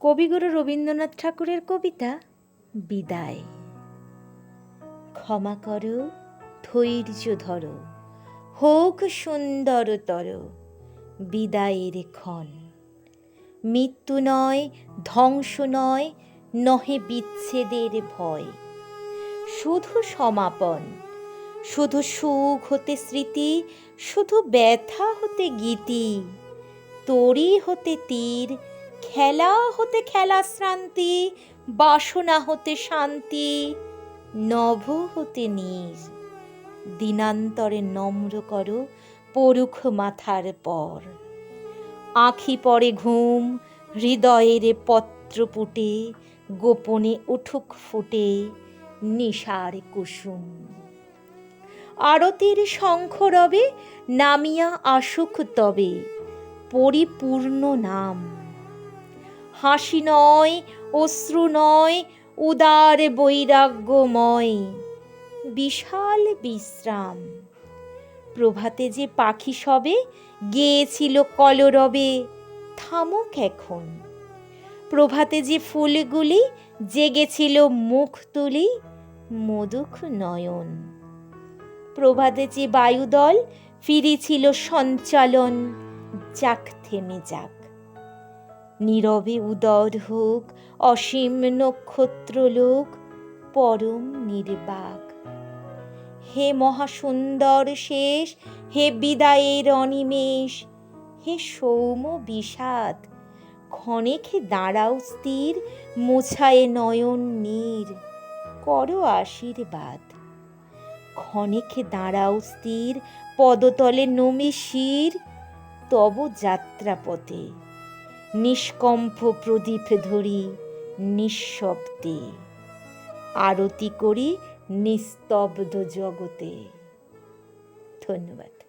কবিগুরু রবীন্দ্রনাথ ঠাকুরের কবিতা বিদায়। ক্ষমা করো, ধৈর্য ধরো, হোক সুন্দরতর বিদায়ের ক্ষণ। মৃত্যু নয়, ধ্বংস নয়, নহে বিচ্ছেদের ভয়। শুধু সমাপন, শুধু সুখ হতে স্মৃতি, শুধু ব্যথা হতে গীতি। তরি হতে তীর, খেলা হতে খেলা শ্রান্তি, বাসনা হতে শান্তি, নভ হতে নীর। দিনান্তরে নম্র করো পরুখ মাথার পর। আঁখি পড়ে ঘুম, হৃদয়ের পত্র পুটে, গোপনে উঠুক ফুটে নিশার কুসুম। আরতির শঙ্খ রবে নামিয়া আসুক তবে পরিপূর্ণ নাম। হাসি নয়, অশ্রু নয়, উদার বৈরাগ্যময় বিশাল বিশ্রাম। প্রভাতে যে পাখি সবে গেয়েছিল কলরবে, থামুক এখন। প্রভাতে যে ফুলগুলি জেগেছিল মুখ তুলি, মধুক নয়ন। প্রভাতে যে বায়ুদল ফিরেছিল সঞ্চালন, যাক থেমে যাক। নীরবে উদর হোক অসীম নক্ষত্রলোক, পরম নির্বাক। হে মহাসুন্দর শেষ, হে বিদায়ের অনিমেষ, হে সৌম বিষাদ, ক্ষণেক দাঁড়াও স্থির, মুছায়ে নয়ন নীর, করো আশীর্বাদ। ক্ষণেক দাঁড়াও স্থির, পদতলে নমে শির, তব যাত্রাপথে নিষ্কম্প প্রদীপ ধরি নিঃশব্দে আরতি করি নিস্তব্ধ জগতে। ধন্যবাদ।